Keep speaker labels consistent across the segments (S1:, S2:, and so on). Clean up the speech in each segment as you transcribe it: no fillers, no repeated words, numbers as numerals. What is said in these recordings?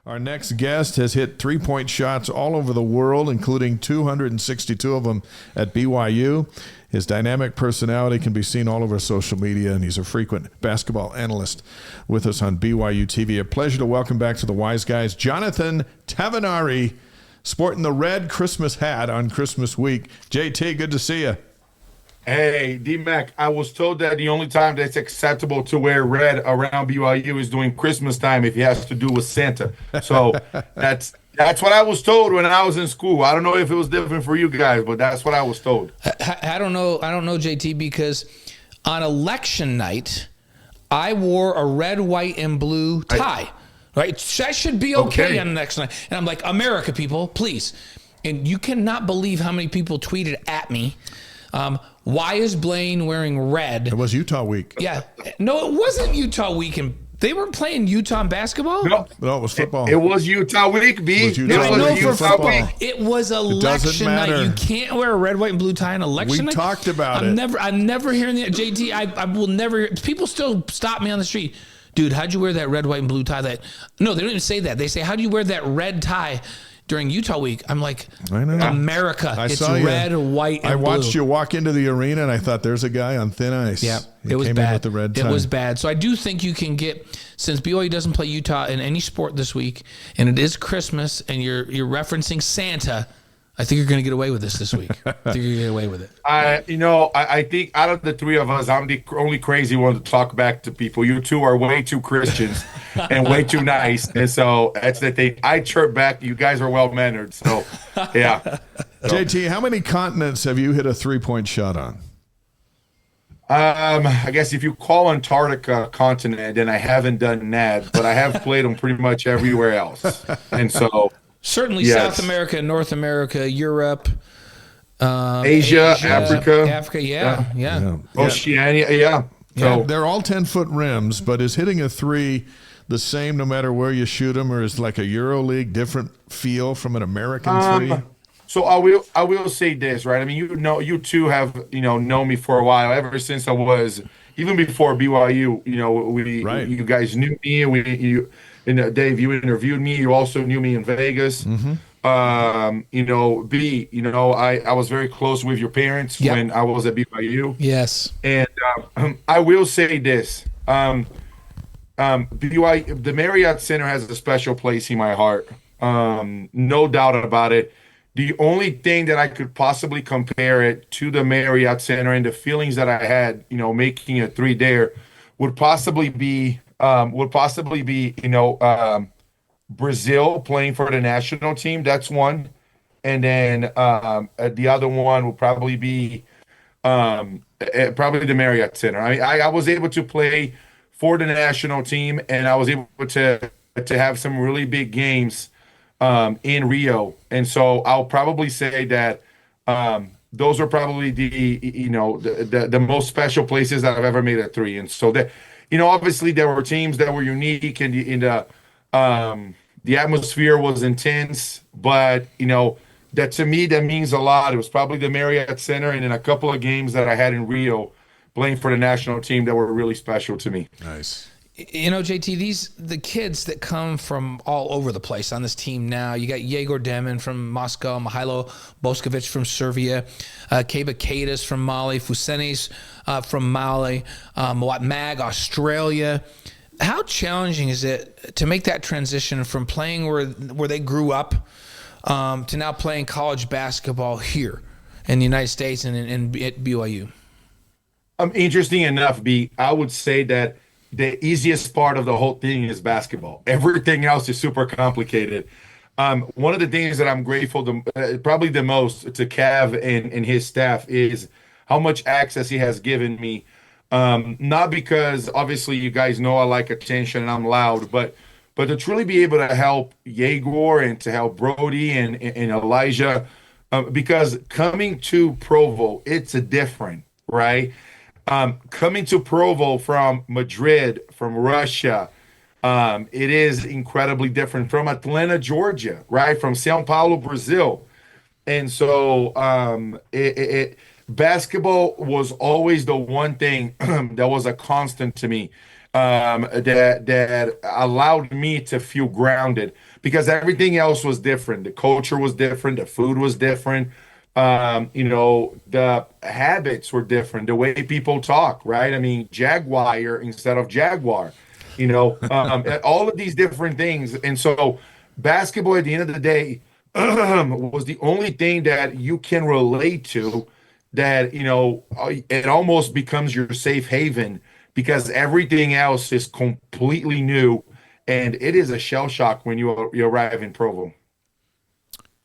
S1: Our next guest has hit three-point shots all over the world, including 262 of them at BYU. His dynamic personality can be seen all over social media, and he's a frequent basketball analyst with us on BYU TV. A pleasure to welcome back to the Wise Guys, Jonathan Tavernari, sporting the red Christmas hat on Christmas week. JT, good to see you.
S2: Hey, D-Mac, I was told that the only time that's acceptable to wear red around BYU is during Christmas time if it has to do with Santa. So that's what I was told when I was in school. I don't know if it was different for you guys, but that's what I was told.
S3: I don't know, JT, because on election night, I wore a red, white, and blue tie. Right? That should be okay on the next night. And I'm like, America, people, please. And you cannot believe how many people tweeted at me. Why is Blaine wearing red?
S1: It was Utah week.
S3: Yeah. No, it wasn't Utah week. And they weren't playing Utah basketball?
S1: No, it was football.
S2: It was Utah week, B.
S1: It was
S3: Utah week. It was election night. You can't wear a red, white, and blue tie on election night.
S1: We talked about it.
S3: I'm never hearing that. JT, I will never. People still stop me on the street. Dude, how'd you wear that red, white, and blue tie? No, they don't even say that. They say, how'd you wear that red tie during Utah week? I'm like,
S1: I know.
S3: America. It's red, white, and blue.
S1: I watched you walk into the arena, and I thought, there's a guy on thin ice.
S3: Yeah,
S1: it was bad. With the red tie.
S3: It was bad. So I do think you can get, since BYU doesn't play Utah in any sport this week, and it is Christmas, and you're referencing Santa, I think you're going to get away with this week. I think you're going to get away with it.
S2: I think out of the three of us, I'm the only crazy one to talk back to people. You two are way too Christians and way too nice. And so that's the thing. I chirp back. You guys are well-mannered. So, yeah.
S1: JT, how many continents have you hit a three-point shot on?
S2: I guess if you call Antarctica continent, then I haven't done that. But I have played them pretty much everywhere else. And so...
S3: Certainly, yes. South America, North America, Europe,
S2: Asia, Africa,
S3: yeah.
S2: Oceania, yeah.
S1: So they're all 10-foot rims, but is hitting a three the same no matter where you shoot them, or is like a EuroLeague different feel from an American three?
S2: So I will say this, right? I mean, you two have known me for a while, ever since I was even before BYU. You guys knew me. Dave, you interviewed me. You also knew me in Vegas.
S1: Mm-hmm.
S2: I was very close with your parents when I was at BYU.
S3: Yes.
S2: And I will say this. BYU, the Marriott Center has a special place in my heart. No doubt about it. The only thing that I could possibly compare it to the Marriott Center and the feelings that I had, making a three there would possibly be Brazil playing for the national team. That's one. And then the other one would probably be probably the Marriott Center. I mean, I was able to play for the national team, and I was able to have some really big games in Rio. And so I'll probably say that those are probably the most special places that I've ever made a three. And so that, obviously there were teams that were unique, and the atmosphere was intense, but that to me, that means a lot. It was probably the Marriott Center, and then a couple of games that I had in Rio playing for the national team that were really special to me.
S1: Nice.
S3: JT, the kids that come from all over the place on this team now, you got Yegor Demin from Moscow, Mihailo Boskovic from Serbia, Keba Kadis from Mali, Fusenes from Mali, Moat Mag, Australia. How challenging is it to make that transition from playing where they grew up to now playing college basketball here in the United States and at BYU?
S2: Interesting enough, B, I would say that the easiest part of the whole thing is basketball. Everything else is super complicated. One of the things that I'm grateful to, probably the most, to Cav and his staff is how much access he has given me. Not because, obviously, you guys know I like attention and I'm loud, but to truly be able to help Yegor and to help Brody and Elijah, because coming to Provo, it's different, right? Coming to Provo from Madrid, from Russia, it is incredibly different. From Atlanta, Georgia, right? From São Paulo, Brazil. And so basketball was always the one thing that was a constant to me. that allowed me to feel grounded because everything else was different. The culture was different. The food was different. The habits were different. The way people talk, right? I mean, Jaguar instead of Jaguar, all of these different things. And so basketball at the end of the day was the only thing that you can relate to that, it almost becomes your safe haven because everything else is completely new. And it is a shell shock when you arrive in Provo.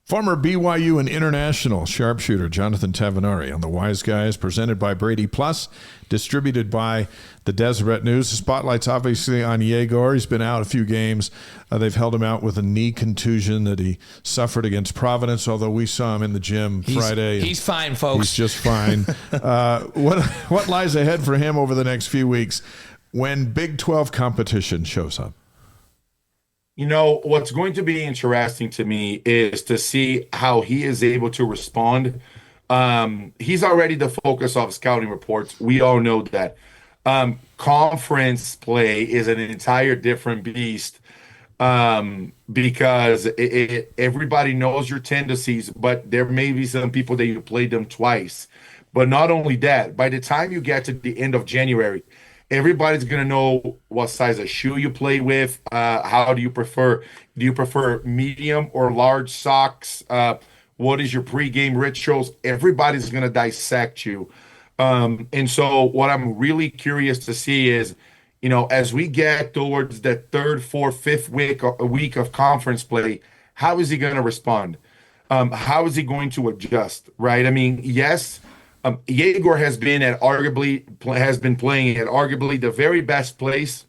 S1: Former BYU and international sharpshooter Jonathan Tavernari on the Wise Guys, presented by Brady Plus, distributed by the Deseret News. The spotlight's obviously on Yegor. He's been out a few games. They've held him out with a knee contusion that he suffered against Providence, although we saw him in the gym Friday.
S3: He's fine, folks.
S1: He's just fine. What lies ahead for him over the next few weeks when Big 12 competition shows up?
S2: What's going to be interesting to me is to see how he is able to respond. He's already the focus of scouting reports. We all know that. Conference play is an entire different beast because everybody knows your tendencies, but there may be some people that you played them twice. But not only that, by the time you get to the end of January, everybody's going to know what size of shoe you play with. How do you prefer? Do you prefer medium or large socks? What is your pregame rituals? Everybody's going to dissect you. And so what I'm really curious to see is, as we get towards the third, fourth, fifth week of conference play, how is he going to respond? How is he going to adjust? Right? I mean, yes. Yegor has been playing at arguably the very best place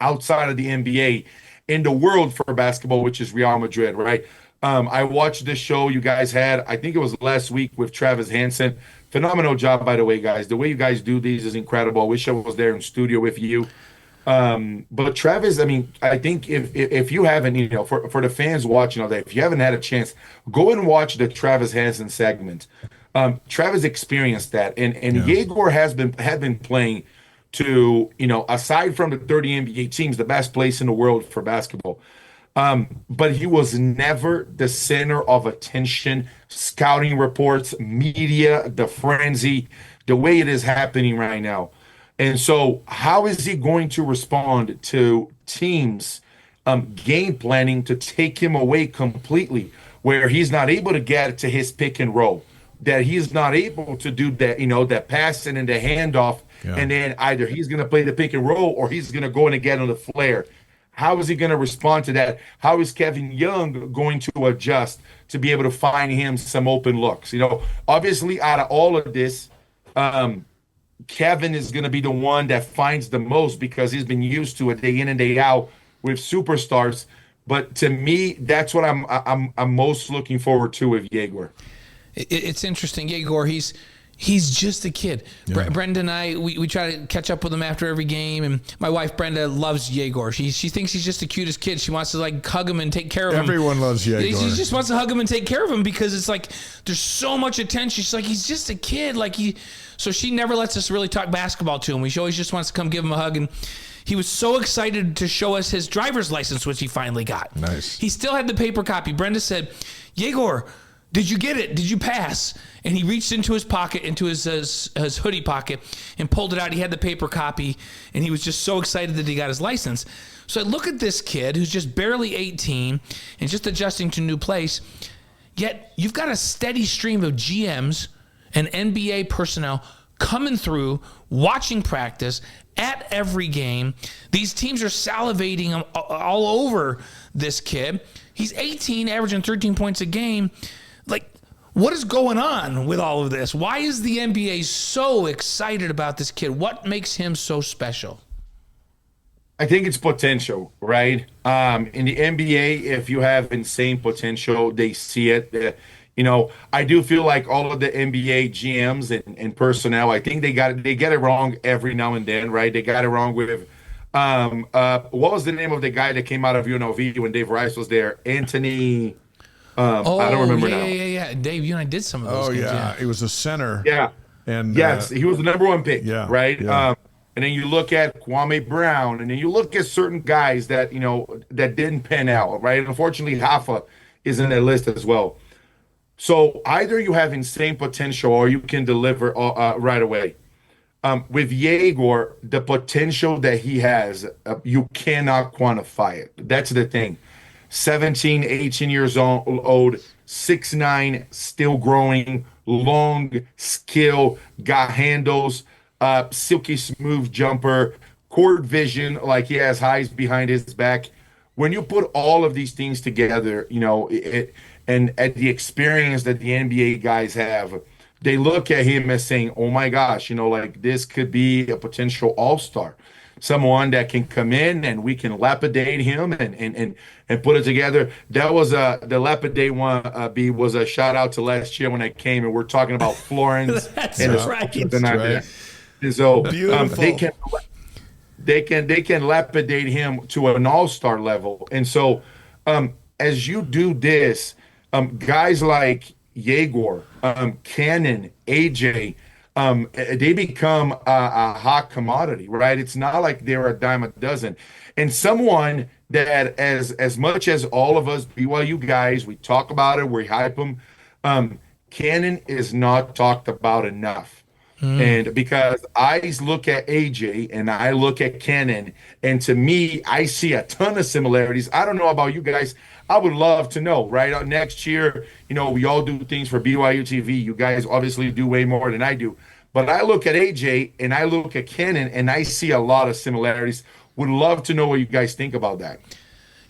S2: outside of the NBA in the world for basketball, which is Real Madrid, right? I watched this show you guys had, I think it was last week with Travis Hansen. Phenomenal job, by the way, guys. The way you guys do these is incredible. I wish I was there in studio with you. But Travis, I mean, I think if you haven't, for the fans watching all day, if you haven't had a chance, go and watch the Travis Hansen segment. Travis experienced that, and Yegor had been playing to, aside from the 30 NBA teams, the best place in the world for basketball. But he was never the center of attention, scouting reports, media, the frenzy, the way it is happening right now. And so how is he going to respond to teams game planning to take him away completely, where he's not able to get to his pick and roll? That he's not able to do that, that passing and the handoff, and then either he's going to play the pick and roll or he's going to go in and get on the flare. How is he going to respond to that? How is Kevin Young going to adjust to be able to find him some open looks? Obviously, out of all of this, Kevin is going to be the one that finds the most because he's been used to it day in and day out with superstars. But to me, that's what I'm most looking forward to with Yegor.
S3: It's interesting. Yegor, he's just a kid. Yeah. Brenda and I, we try to catch up with him after every game, and my wife Brenda loves Yegor. She thinks he's just the cutest kid. She wants to hug him and take care of him.
S1: Everyone loves Yegor.
S3: She just wants to hug him and take care of him because it's like there's so much attention. She's like, he's just a kid. So she never lets us really talk basketball to him. She always just wants to come give him a hug, and he was so excited to show us his driver's license, which he finally got.
S1: Nice.
S3: He still had the paper copy. Brenda said, Yegor, did you get it? Did you pass? And he reached into his pocket, into his hoodie pocket, and pulled it out. He had the paper copy, and he was just so excited that he got his license. So I look at this kid who's just barely 18 and just adjusting to a new place, yet you've got a steady stream of GMs and NBA personnel coming through, watching practice at every game. These teams are salivating all over this kid. He's 18, averaging 13 points a game. What is going on with all of this? Why is the NBA so excited about this kid? What makes him so special?
S2: I think it's potential, right? In the NBA, if you have insane potential, they see it. I do feel like all of the NBA GMs and personnel, I think they get it wrong every now and then, right? They got it wrong with what was the name of the guy that came out of UNLV when Dave Rice was there? Anthony. I don't remember now.
S3: Yeah. Dave, you and I did some of those games.
S1: Yeah. It was a center.
S2: Yeah.
S1: And
S2: yes, he was the number one pick.
S1: Yeah.
S2: Right.
S1: Yeah.
S2: and then you look at Kwame Brown, and then you look at certain guys that that didn't pan out, right? Unfortunately, Hoffa is in that list as well. So either you have insane potential or you can deliver right away. With Yegor, the potential that he has, you cannot quantify it. That's the thing. 17, 18 years old, 6'9", still growing, long skill, got handles, silky smooth jumper, court vision, like he has highs behind his back. When you put all of these things together, and at the experience that the NBA guys have, they look at him as saying, "Oh my gosh, like this could be a potential all-star, someone that can come in and we can lapidate him and put it together." That was the lapidate one. B was a shout out to last year when I came, and we're talking about Florence
S3: That's
S2: and
S3: right.
S2: the night there. And so
S1: Beautiful.
S2: they can lapidate him to an all-star level. And so as you do this, guys like Yegor, Cannon, AJ, they become a hot commodity, right? It's not like they're a dime a dozen. And someone that, as much as all of us BYU guys, we talk about it, we hype them, Cannon is not talked about enough. And because I look at AJ and I look at Cannon, and to me, I see a ton of similarities. I don't know about you guys. I would love to know, right? Next year, we all do things for BYU TV. You guys obviously do way more than I do. But I look at AJ and I look at Cannon and I see a lot of similarities. Would love to know what you guys think about that.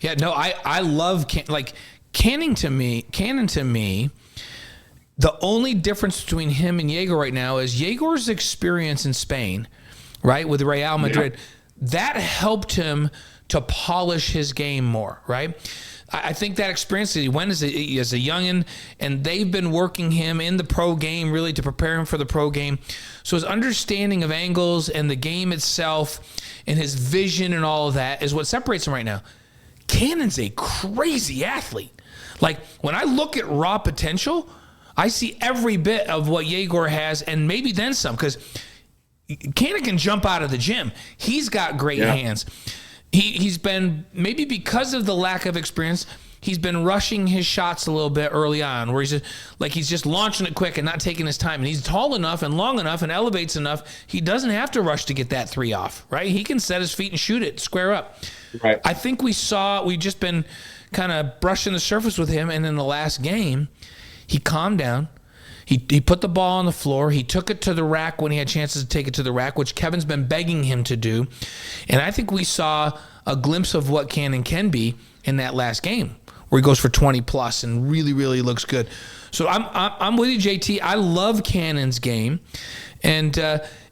S3: Yeah, no, I love Cannon to me. The only difference between him and Yegor right now is Yegor's experience in Spain, right, with Real Madrid. Yeah. That helped him to polish his game more, right? I think that experience that he went as a youngin', and they've been working him in the pro game really to prepare him for the pro game. So his understanding of angles and the game itself and his vision and all of that is what separates him right now. Cannon's a crazy athlete. Like, when I look at raw potential, I see every bit of what Yegor has and maybe then some, because Cannon can jump out of the gym. He's got great hands. He's been, maybe because of the lack of experience, he's been rushing his shots a little bit early on, where he's just launching it quick and not taking his time. And he's tall enough and long enough and elevates enough, he doesn't have to rush to get that three off, right? He can set his feet and shoot it, square up.
S2: Right.
S3: I think we've just been kind of brushing the surface with him, and in the last game, he calmed down. He put the ball on the floor. He took it to the rack when he had chances to take it to the rack, which Kevin's been begging him to do. And I think we saw a glimpse of what Cannon can be in that last game, where he goes for 20 plus and really, really looks good. So I'm with you, JT. I love Cannon's game. And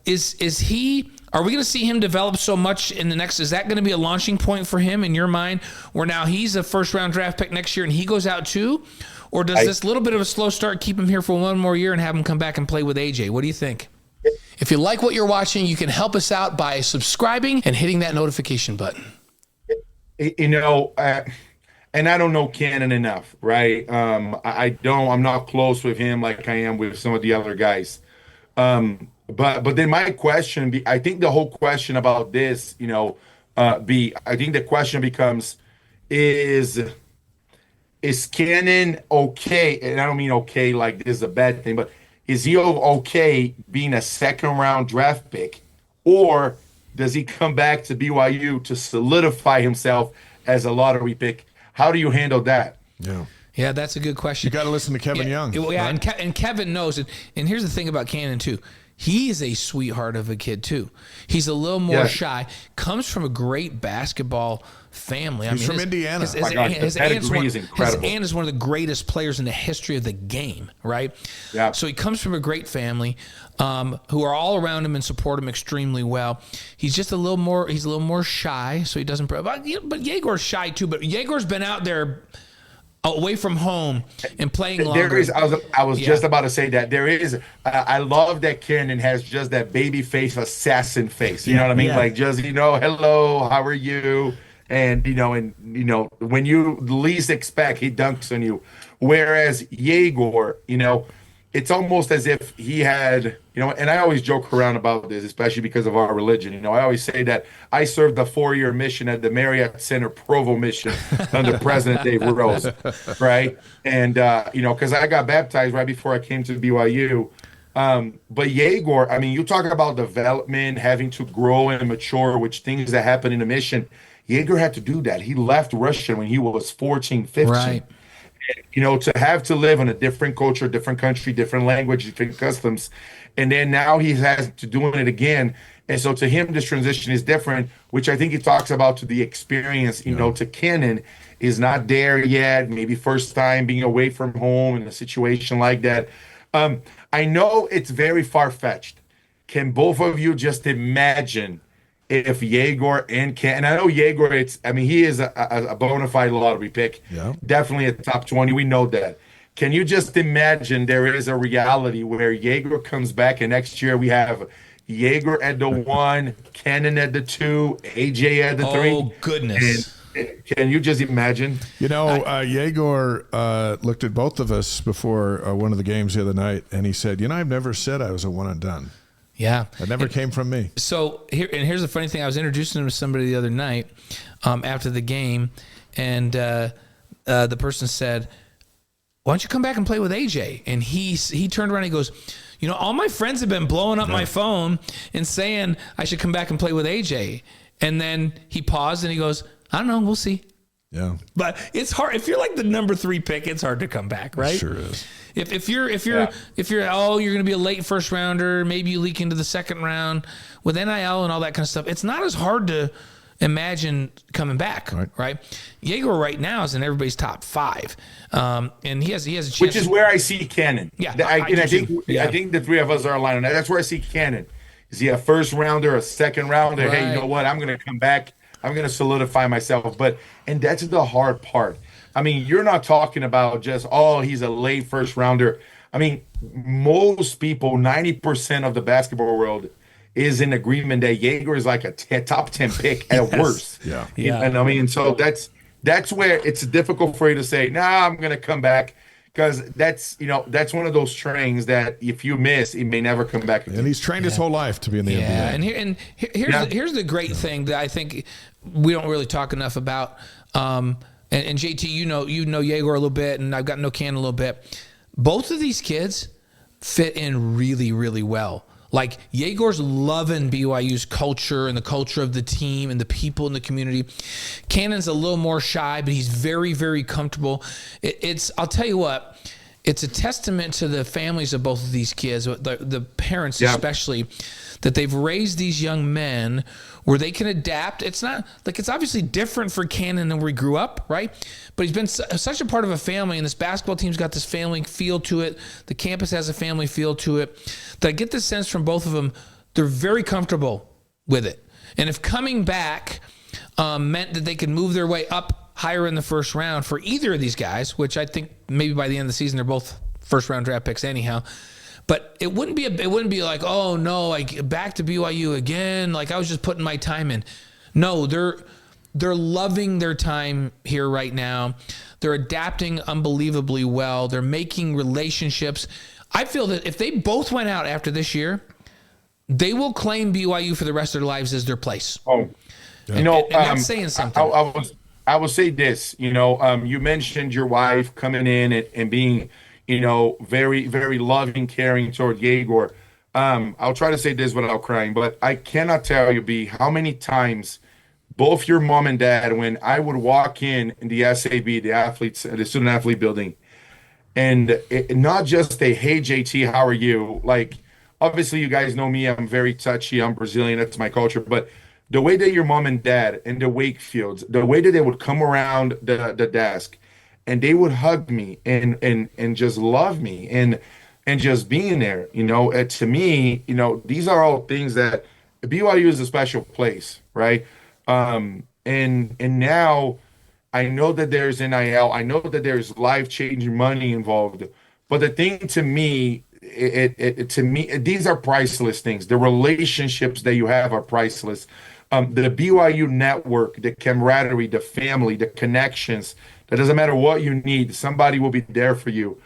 S3: is he? Are we going to see him develop so much in the next? Is that going to be a launching point for him in your mind, where now he's a first-round draft pick next year and he goes out too? Or does this little bit of a slow start keep him here for one more year and have him come back and play with AJ? What do you think? If you like what you're watching, you can help us out by subscribing and hitting that notification button.
S2: And I don't know Cannon enough, right? I'm not close with him like I am with some of the other guys. But then my question, I think the whole question about this, I think the question becomes, is Cannon okay? And I don't mean okay like this is a bad thing, but is he okay being a second-round draft pick? Or does he come back to BYU to solidify himself as a lottery pick? How do you handle that?
S3: Yeah, that's a good question.
S1: You got to listen to Kevin Young.
S3: Yeah,
S1: right?
S3: and Kevin knows it. And here's the thing about Cannon, too. He's a sweetheart of a kid, too. He's a little more shy. Comes from a great basketball family.
S1: He's from Indiana.
S3: His aunt is one of the greatest players in the history of the game, right?
S2: Yeah.
S3: So he comes from a great family who are all around him and support him extremely well. He's just a little more shy, so he doesn't. But Yegor's shy, too. But Yegor's been out there away from home and playing longer.
S2: There is. I was just about to say that there is. I love that Cannon has just that baby face, assassin face. You know what I mean? Yeah. Like just hello, how are you? And when you least expect, he dunks on you. Whereas Yegor, it's almost as if he had, and I always joke around about this, especially because of our religion. I always say that I served the 4-year mission at the Marriott Center Provo mission under President Dave Rose, right? And, because I got baptized right before I came to BYU. But Yegor, I mean, you talk about development, having to grow and mature, which things that happen in a mission. Yegor had to do that. He left Russia when he was 14, 15.
S3: Right.
S2: To have to live in a different culture, different country, different language, different customs. And then now he has to doing it again. And so to him, this transition is different, which I think he talks about to the experience, to Kenan is not there yet. Maybe first time being away from home in a situation like that. I know it's very far-fetched. Can both of you just imagine if Yegor and and I know Yegor, he is a bona fide lottery pick.
S1: Yeah.
S2: Definitely a top 20. We know that. Can you just imagine there is a reality where Yegor comes back and next year we have Yegor at the 1, Kenan at the 2, AJ at the 3?
S3: Oh, goodness.
S2: And can you just imagine?
S1: Yegor looked at both of us before one of the games the other night, and he said, I've never said I was a one and done.
S3: Yeah.
S1: That never came from me.
S3: So here's the funny thing. I was introducing him to somebody the other night after the game, and the person said, why don't you come back and play with AJ? And he turned around and he goes, all my friends have been blowing up my phone and saying I should come back and play with AJ. And then he paused and he goes, I don't know. We'll see.
S1: Yeah.
S3: But it's hard. If you're like the number 3 pick, it's hard to come back, right?
S1: It sure is.
S3: If you're you're going to be a late first rounder, maybe you leak into the second round with NIL and all that kind of stuff. It's not as hard to imagine coming back, right? Yegor right now is in everybody's top 5, and he has a chance.
S2: Which is where I see Kenan.
S3: Yeah,
S2: I think the three of us are aligned on that. That's where I see Kenan. Is he a first rounder, a second rounder?
S3: Right.
S2: Hey, you know what? I'm going to come back. I'm going to solidify myself. And that's the hard part. I mean, you're not talking about just, he's a late first rounder. I mean, most people, 90% of the basketball world is in agreement that Yegor is like a top 10 pick at worst.
S1: Yeah.
S2: And I mean, so that's where it's difficult for you to say, I'm going to come back. Because that's one of those trains that if you miss, it may never come back again.
S1: And he's trained his whole life to be in the NBA.
S3: And here's the great thing that I think we don't really talk enough about. And JT, you know Yegor a little bit, and I've gotten to know Kenan a little bit. Both of these kids fit in really, really well. Like, Yegor's loving BYU's culture and the culture of the team and the people in the community. Kenan's a little more shy, but he's very, very comfortable. I'll tell you what, it's a testament to the families of both of these kids, the parents especially, that they've raised these young men where they can adapt. It's not like, it's obviously different for Kenan than where he grew up, right? But he's been such a part of a family, and this basketball team's got this family feel to it. The campus has a family feel to it. That I get the sense from both of them, they're very comfortable with it. And if coming back meant that they could move their way up higher in the first round for either of these guys, which I think maybe by the end of the season they're both first round draft picks anyhow. But it wouldn't be like, oh no, like back to BYU again. Like I was just putting my time in. No, they're loving their time here right now. They're adapting unbelievably well. They're making relationships. I feel that if they both went out after this year, they will claim BYU for the rest of their lives as their place.
S2: And
S3: that's saying something.
S2: I will say this. You mentioned your wife coming in and being, very, very loving, caring toward Yegor. I'll try to say this without crying, but I cannot tell you, B, how many times both your mom and dad, when I would walk in the SAB, the student athlete building, and not just a, hey, JT, how are you? Like, obviously, you guys know me. I'm very touchy. I'm Brazilian. That's my culture. But the way that your mom and dad and the Wakefields, the way that they would come around the desk and they would hug me and just love me and just being there, to me, these are all things that BYU is a special place, right? And now I know that there's NIL. I know that there's life-changing money involved. But the thing to me, these are priceless things. The relationships that you have are priceless. The BYU network, the camaraderie, the family, the connections. That doesn't matter what you need. Somebody will be there for you.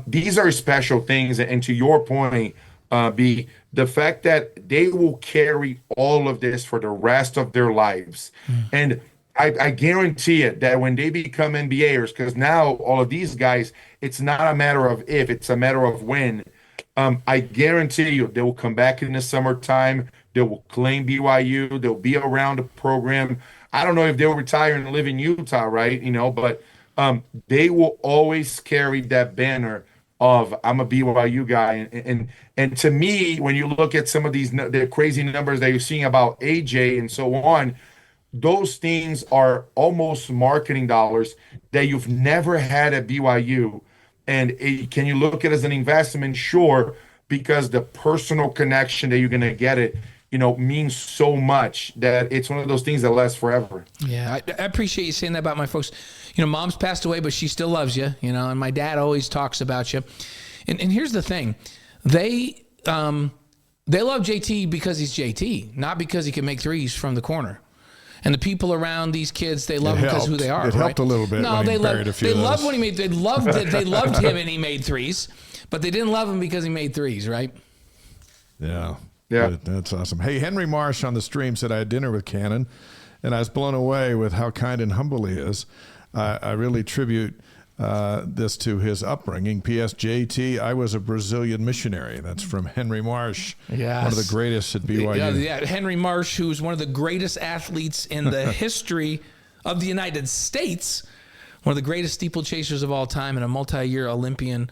S2: These are special things. And to your point, B, the fact that they will carry all of this for the rest of their lives. And I guarantee it that when they become NBAers, because now all of these guys, it's not a matter of if, it's a matter of when. I guarantee you they will come back in the summertime. They will claim BYU. They'll be around the program. I don't know if they'll retire and live in Utah, right? But they will always carry that banner of I'm a BYU guy. And to me, when you look at some of the crazy numbers that you're seeing about AJ and so on, those things are almost marketing dollars that you've never had at BYU. And can you look at it as an investment? Sure, because the personal connection that you're going to get it, means so much that it's one of those things that lasts forever.
S3: Yeah, I appreciate you saying that about my folks. Mom's passed away, but she still loves you, and my dad always talks about you. And here's the thing. They love JT because he's JT, not because he can make threes from the corner. And the people around these kids, they love him because who they are.
S1: It helped a little bit.
S3: No,
S1: when
S3: they
S1: buried a few of
S3: loved
S1: those.
S3: when he made. They loved it. They loved him and he made threes, but they didn't love him because he made threes, right?
S1: Yeah.
S2: Yeah.
S1: That's awesome. Hey, Henry Marsh on the stream said I had dinner with Cannon, and I was blown away with how kind and humble he is. I really tribute this to his upbringing. P.S. JT, I was a Brazilian missionary. That's from Henry Marsh,
S3: Yes.
S1: one of the greatest at BYU.
S3: Yeah, Henry Marsh, who's one of the greatest athletes in the history of the United States, one of the greatest steeplechasers of all time, and a multi-year Olympian.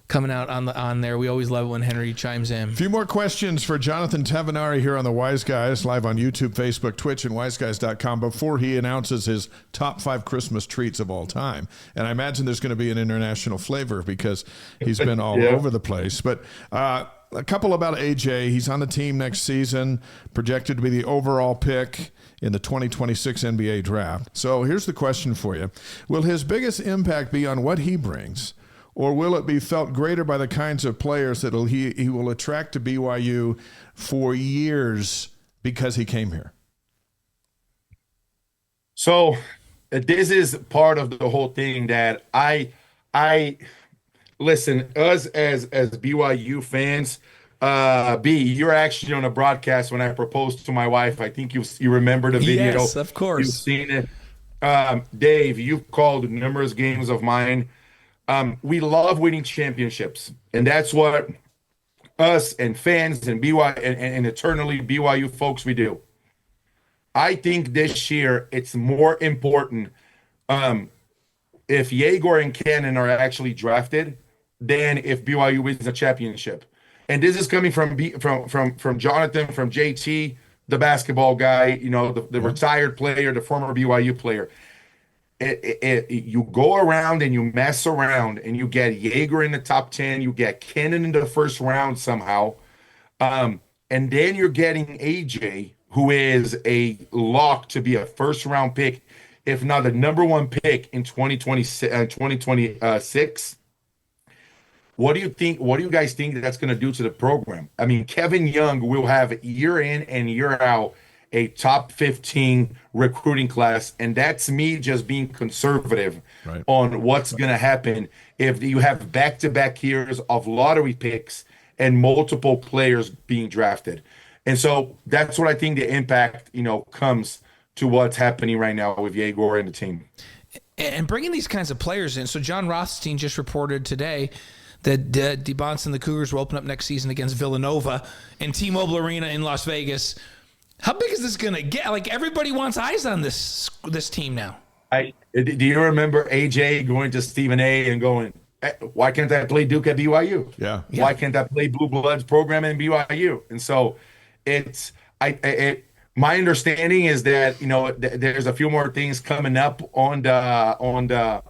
S3: Coming out on there. We always love it when Henry chimes in.
S1: A few more questions for Jonathan Tavernari here on the Wise Guys, live on YouTube, Facebook, Twitch, and wiseguys.com before he announces his top 5 Christmas treats of all time. And I imagine there's going to be an international flavor because he's been all over the place. But a couple about AJ. He's on the team next season, projected to be the overall pick in the 2026 NBA draft. So here's the question for you. Will his biggest impact be on what he brings, or will it be felt greater by the kinds of players that he will attract to BYU for years because he came here?
S2: So this is part of the whole thing that I listen, us as BYU fans, B, you're actually on a broadcast when I proposed to my wife. I think you remember the video.
S3: Yes, of course.
S2: You've seen it. Dave, you've called numerous games of mine. We love winning championships, and that's what us and fans and BYU and eternally BYU folks we do. I think this year it's more important if Yegor and Cannon are actually drafted than if BYU wins a championship. And this is coming from Jonathan, from JT, the basketball guy, the retired player, the former BYU player. You go around and you mess around and you get Yegor in the top 10, you get Cannon in the first round somehow, and then you're getting AJ, who is a lock to be a first round pick, if not the number 1 pick in 2026. What do you think? What do you guys think that's going to do to the program? I mean, Kevin Young will have year in and year out a top 15 recruiting class, and that's me just being conservative on what's going to happen if you have back-to-back years of lottery picks and multiple players being drafted. And so that's what I think the impact, comes to what's happening right now with Yegor and the team.
S3: And bringing these kinds of players in. So John Rothstein just reported today that DeBonce and the Cougars will open up next season against Villanova in T-Mobile Arena in Las Vegas. How big is this going to get? Like, everybody wants eyes on this team now.
S2: Do you remember AJ going to Stephen A. and going, why can't I play Duke at BYU?
S1: Yeah.
S2: Why can't I play Blue Bloods program in BYU? And so my understanding is that, there's a few more things coming up on the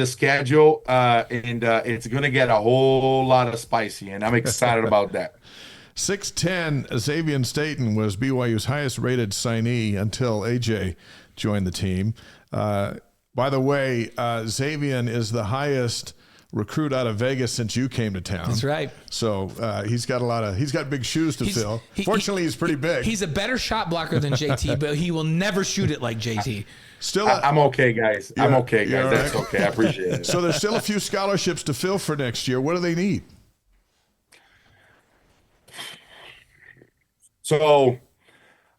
S2: schedule, and it's going to get a whole lot of spicy, and I'm excited about that.
S1: 6'10", Xavier Staten was BYU's highest-rated signee until AJ joined the team. By the way, Xavier is the highest recruit out of Vegas since you came to town.
S3: That's right.
S1: So he's got big shoes to fill. Fortunately, he's pretty big.
S3: He's a better shot blocker than JT, but he will never shoot it like JT.
S2: I'm okay, guys. I'm okay, guys.
S1: Right.
S2: That's okay. I appreciate it.
S1: So there's still a few scholarships to fill for next year. What do they need?
S2: So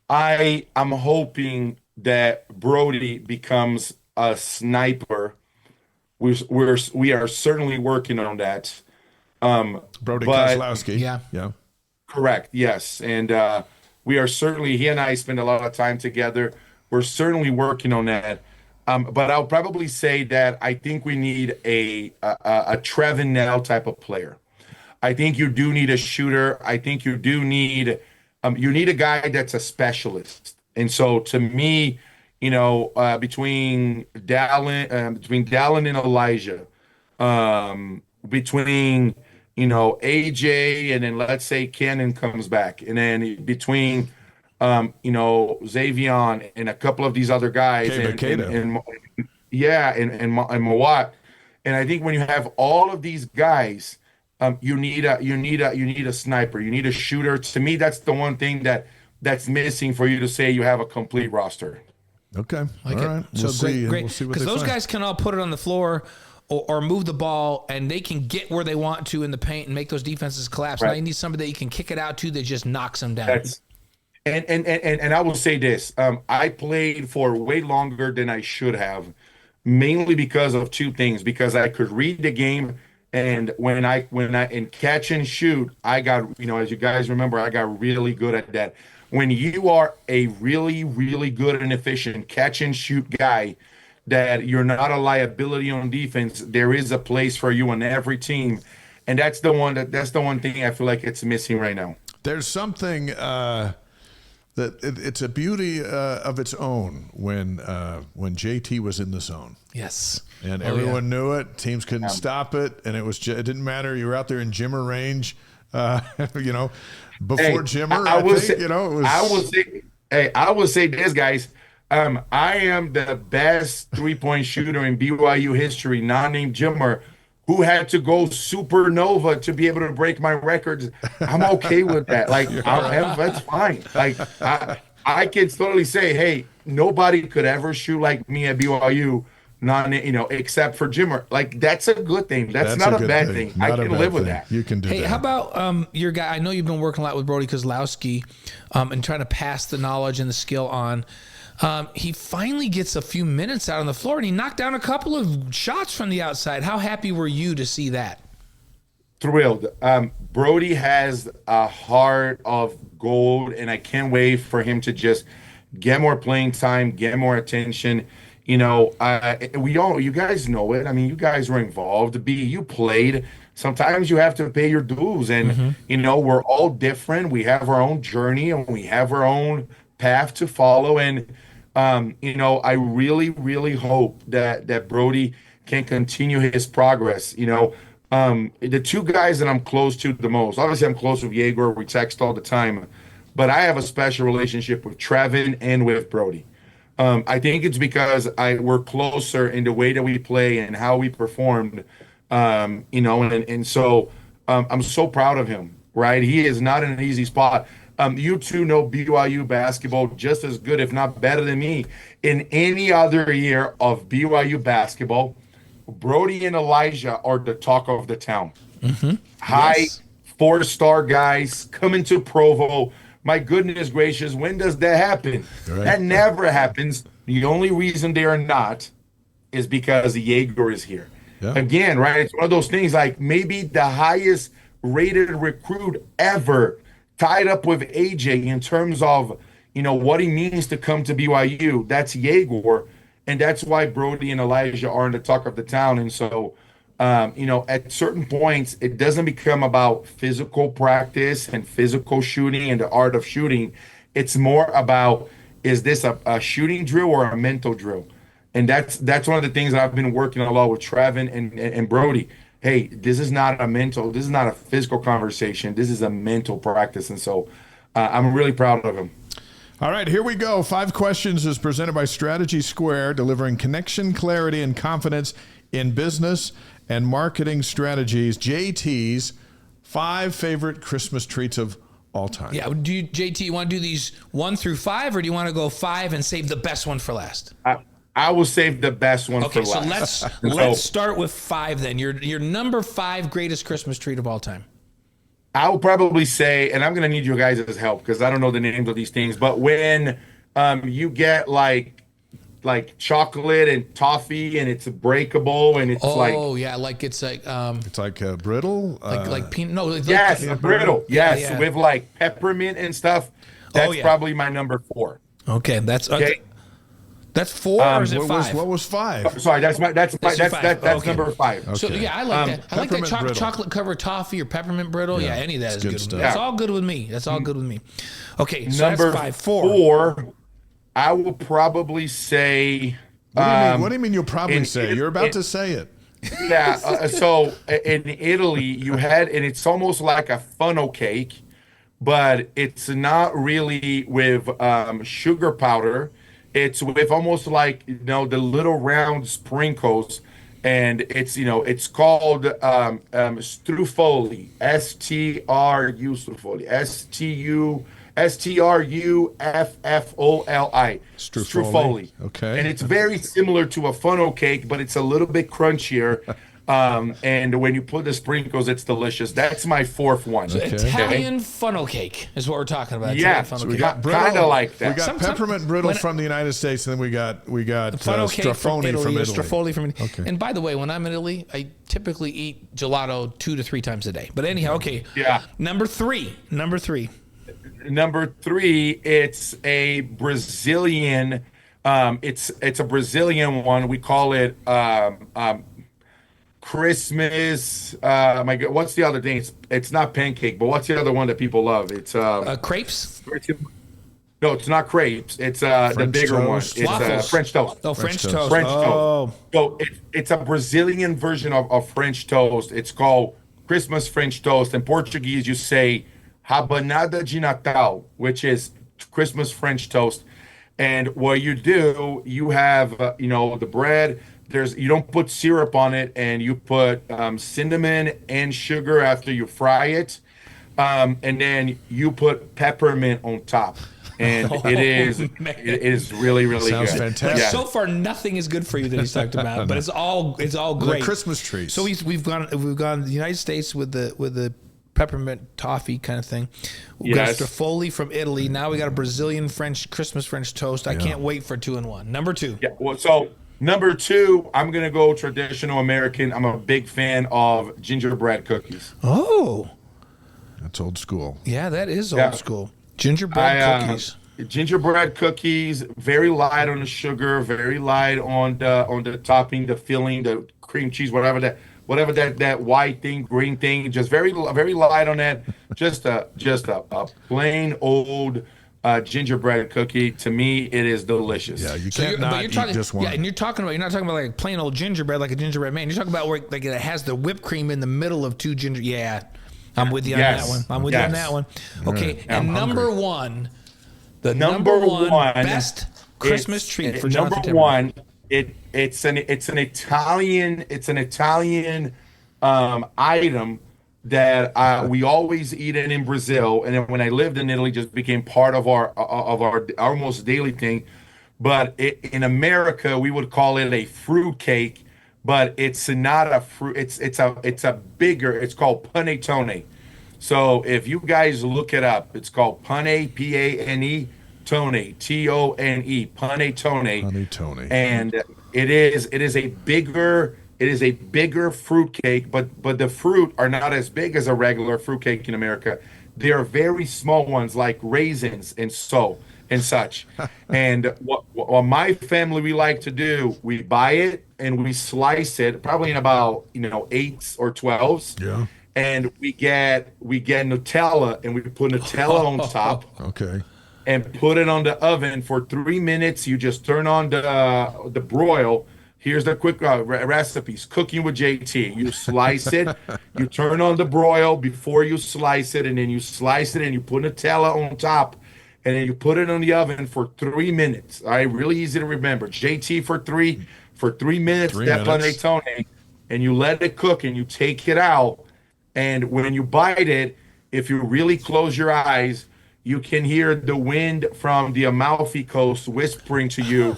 S2: I'm hoping that Brody becomes a sniper. We are certainly working on that.
S1: Brody Kozlowski.
S3: Yeah.
S2: Correct. Yes. And we are certainly, he and I spend a lot of time together. We're certainly working on that. But I'll probably say that I think we need a Trevin Nell type of player. I think you do need a shooter. I think you do need you need a guy that's a specialist. And so to me, between Dallin and Elijah, between AJ and then let's say Cannon comes back, and then between Xavion and a couple of these other guys, and Mawat, and I think when you have all of these guys, you need a sniper, you need a shooter. To me, that's the one thing that's missing for you to say you have a complete roster.
S1: Okay.
S3: All
S1: right.
S3: So
S1: we'll see.
S3: great.
S1: We'll see what
S3: Because
S1: they
S3: those
S1: find.
S3: guys can all put it on the floor or move the ball, and they can get where they want to in the paint and make those defenses collapse.
S2: Right.
S3: Now you need somebody that you can kick it out to that just knocks them down.
S2: And I will say this: I played for way longer than I should have, mainly because of two things. Because I could read the game, and when I in catch and shoot, I got as you guys remember, I got really good at that. When you are a really, really good and efficient catch and shoot guy, that you're not a liability on defense, there is a place for you on every team, and that's the one thing I feel like it's missing right now.
S1: There's something that it's a beauty of its own when JT was in the zone.
S3: Yes.
S1: And everyone knew it. Teams couldn't stop it, and it didn't matter. You were out there in Jimmer range, before Jimmer. I
S2: will say this, guys. I am the best 3-point shooter in BYU history, non-named Jimmer, who had to go supernova to be able to break my records. I'm okay with that. That's fine. I can totally say, hey, nobody could ever shoot like me at BYU, except for Jimmer. That's a good thing. That's not a bad thing. I can live with that.
S1: You can do that.
S3: Hey, how about your guy? I know you've been working a lot with Brody Kozlowski and trying to pass the knowledge and the skill on. He finally gets a few minutes out on the floor, and he knocked down a couple of shots from the outside. How happy were you to see that?
S2: Thrilled. Brody has a heart of gold, and I can't wait for him to just get more playing time, get more attention. You guys know it. I mean, you guys were involved. You played. Sometimes you have to pay your dues, and we're all different. We have our own journey, and we have our own path to follow. And I really, really hope that Brody can continue his progress. The two guys that I'm close to the most, obviously I'm close with Yegor. We text all the time, but I have a special relationship with Trevin and with Brody. I think it's because we're closer in the way that we play and how we performed, and so I'm so proud of him, right? He is not in an easy spot. You two know BYU basketball just as good, if not better than me. In any other year of BYU basketball, Brody and Elijah are the talk of the town. High 4-star guys coming to Provo. My goodness gracious, when does that happen?
S1: Right.
S2: That never happens. The only reason they are not is because Yegor is here.
S1: Yeah.
S2: Again, right? It's one of those things like maybe the highest rated recruit ever tied up with AJ in terms of, what he means to come to BYU. That's Yegor. And that's why Brody and Elijah are in the talk of the town. And so, at certain points, it doesn't become about physical practice and physical shooting and the art of shooting. It's more about, is this a shooting drill or a mental drill? And that's one of the things that I've been working a lot with Trevin and Brody. Hey, this is not a physical conversation. This is a mental practice. And so I'm really proud of him.
S1: All right, here we go. 5 questions is presented by Strategy Square, delivering connection, clarity, and confidence in business and marketing strategies. JT's 5 favorite Christmas treats of all time.
S3: Yeah. JT, you want to do these 1 through 5, or do you want to go 5 and save the best one for last?
S2: I will save the best one for last.
S3: Okay, so let's start with 5 then. Your number 5 greatest Christmas treat of all time.
S2: I will probably say, and I'm going to need you guys' help because I don't know the names of these things, but when you get like chocolate and toffee and it's breakable and it's
S1: It's like brittle,
S3: like peanut. No,
S2: yes, brittle. Yes,
S3: yeah.
S2: with like peppermint and stuff. That's probably my number 4.
S3: Okay, that's 4 or is it 5?
S1: What was 5?
S2: Sorry, that's number 5.
S1: Okay.
S3: So yeah, I like that. I like that
S1: Peppermint
S3: chocolate covered toffee or peppermint brittle. Yeah, any of that is good.
S1: stuff.
S3: That's all good with me. Okay, so
S2: Number
S3: that's 5. 4.
S2: I will probably say.
S1: What do you mean you'll probably say? You're about to say it.
S2: Yeah. So in Italy, you had, and it's almost like a funnel cake, but it's not really with sugar powder. It's with almost like, the little round sprinkles, and it's called strufoli, S-T-R-U, strufoli, S-T-R-U-F-F-O-L-I, strufoli.
S1: Okay.
S2: And it's very similar to a funnel cake, but it's a little bit crunchier. And when you put the sprinkles, it's delicious. That's my 4th one.
S3: So Italian funnel cake is what we're talking about.
S2: Yeah,
S3: funnel
S2: we
S3: cake.
S2: got kind of like that.
S1: We got peppermint brittle from the United States, and then we got
S3: funnel cake from Italy. Strafoli from Italy.
S1: Okay.
S3: And by the way, when I'm in Italy, I typically eat gelato 2 to 3 times a day. But anyhow, okay.
S2: Yeah.
S3: Number 3.
S2: Number 3, it's a Brazilian. It's a Brazilian one. We call it Christmas. My God, what's the other thing? It's not pancake, but what's the other one that people love? It's
S3: crepes.
S2: No, it's not crepes. It's the bigger
S1: toast.
S2: one. It's
S3: Waffles.
S2: French toast.
S3: Oh, French toast.
S2: French toast. So it's a Brazilian version of French toast. It's called Christmas French toast. In Portuguese, you say rabanada de Natal, which is Christmas French toast. And what you do, you have the bread. You don't put syrup on it, and you put cinnamon and sugar after you fry it, and then you put peppermint on top, and it is really really
S1: Sounds
S2: good.
S1: fantastic.
S2: Yeah.
S3: So far, nothing is good for you that he's talked about, but it's all great.
S1: The Christmas trees.
S3: So we've gone to the United States with the peppermint toffee kind of thing. We got strafoli from Italy. Now we got a Brazilian Christmas French toast. I can't wait for 2 and 1. Number 2.
S2: Yeah. Well, so number 2, I'm gonna go traditional American. I'm a big fan of gingerbread cookies.
S3: Oh,
S1: that's old school.
S3: Yeah, that is old school. Gingerbread cookies.
S2: Gingerbread cookies, very light on the sugar, very light on the topping, the filling, the cream cheese, whatever that white thing, green thing, just very very light on that. Just a plain old gingerbread cookie. To me, it is delicious.
S1: Yeah, you can't not eat just one.
S3: Yeah, and you're not talking about like plain old gingerbread, like a gingerbread man. You're talking about where like it has the whipped cream in the middle of 2 ginger. Yeah, I'm with you on that one. I'm with you on that one. Okay, and number 1, the number one best Christmas treat for Jonathan
S2: number 1. It's an Italian item that we always eat it in Brazil, and then when I lived in Italy, just became part of our almost daily thing. But in America, we would call it a fruit cake, but it's not a fruit. It's a bigger. It's called panettone. So if you guys look it up, it's called pane, P-A-N-E, tone, T-O-N-E, panettone.
S1: Panettone.
S2: And it is a bigger fruit cake, but the fruit are not as big as a regular fruit cake in America. They are very small ones like raisins and such. And what my family we like to do, we buy it and we slice it probably in about 8s or 12s.
S1: Yeah.
S2: And we get Nutella and we put Nutella on top.
S1: Okay.
S2: And put it on the oven for 3 minutes. You just turn on the broil. Here's the quick recipes. Cooking with JT. You slice it. You turn on the broil before you slice it, and then you slice it and you put Nutella on top. and then you put it on the oven for 3 minutes. All right, really easy to remember. JT for 3 minutes, that panettone, and you let it cook and you take it out. And when you bite it, if you really close your eyes, you can hear the wind from the Amalfi Coast whispering to you,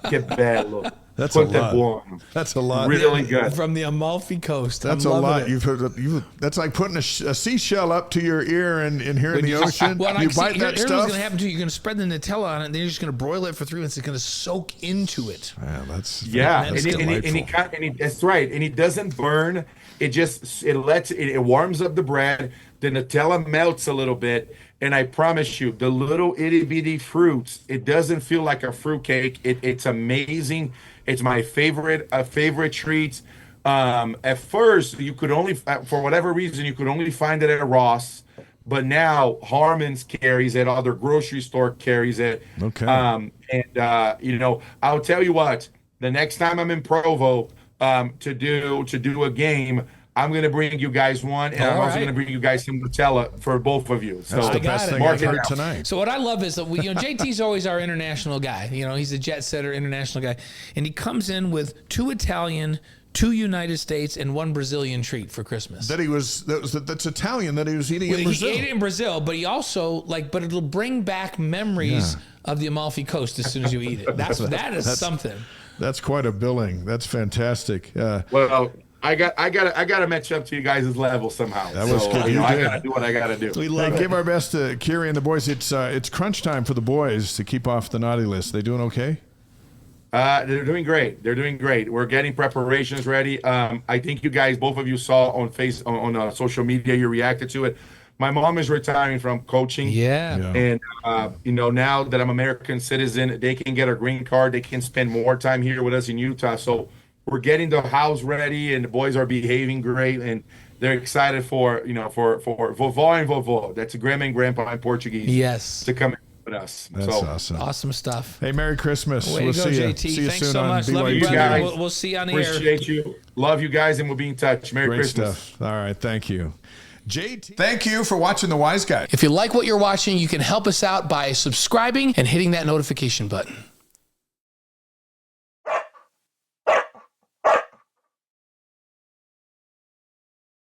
S2: "Que bello."
S1: That's a lot. That's a lot.
S2: Really good.
S3: From the Amalfi Coast.
S1: That's a lot. That's like putting a seashell up to your ear and hearing the ocean.
S3: Well,
S1: you bite that stuff.
S3: What's going to happen to you? You're going to spread the Nutella on it, and then you're just going to broil it for 3 minutes. It's going to soak into it.
S1: Yeah, that's
S2: that's right. And it doesn't burn. It warms up the bread. The Nutella melts a little bit. And I promise you, the little itty bitty fruits, it doesn't feel like a fruit cake. It's amazing. It's my favorite treat. At first, you could only, for whatever reason, you could only find it at Ross. But now Harmon's carries it. Other grocery store carries it.
S1: Okay.
S2: I'll tell you what. The next time I'm in Provo to do a game, I'm going to bring you guys one, and I'm also going to bring you guys some Nutella for both of you. So
S1: that's the best thing I've heard tonight.
S3: So what I love is that JT's always our international guy. He's a jet setter, international guy, and he comes in with 2 Italian, 2 United States, and 1 Brazilian treat for Christmas.
S1: That's Italian that he was eating in Brazil.
S3: He ate it in Brazil, but he also but it'll bring back memories of the Amalfi Coast as soon as you eat it. That is something.
S1: That's quite a billing. That's fantastic.
S2: Well. I gotta match up to you guys' level somehow.
S1: That was good.
S2: I gotta do what I gotta do.
S1: Give our best to Kiri and the boys. It's crunch time for the boys to keep off the naughty list. They doing okay?
S2: They're doing great. We're getting preparations ready. I think you guys, both of you, saw on social media. You reacted to it. My mom is retiring from coaching.
S3: Yeah.
S2: And now that I'm American citizen, they can get a green card. They can spend more time here with us in Utah. So we're getting the house ready, and the boys are behaving great, and they're excited for vovó and vovó. That's a grandma and grandpa in Portuguese.
S3: Yes.
S2: To come in with us.
S1: That's awesome.
S3: Awesome stuff.
S1: Hey, Merry Christmas.
S3: Way to go, JT.
S1: See you
S3: Thanks
S1: soon
S3: so
S1: on
S3: much.
S1: BYU.
S3: Love you, brother.
S2: guys.
S3: We'll see you on the air.
S2: Appreciate you. Love you guys, and we'll be in touch. Merry
S1: Great
S2: Christmas.
S1: stuff. All right. Thank you. JT. Thank you for watching The Wise Guy.
S3: If you like what you're watching, you can help us out by subscribing and hitting that notification button.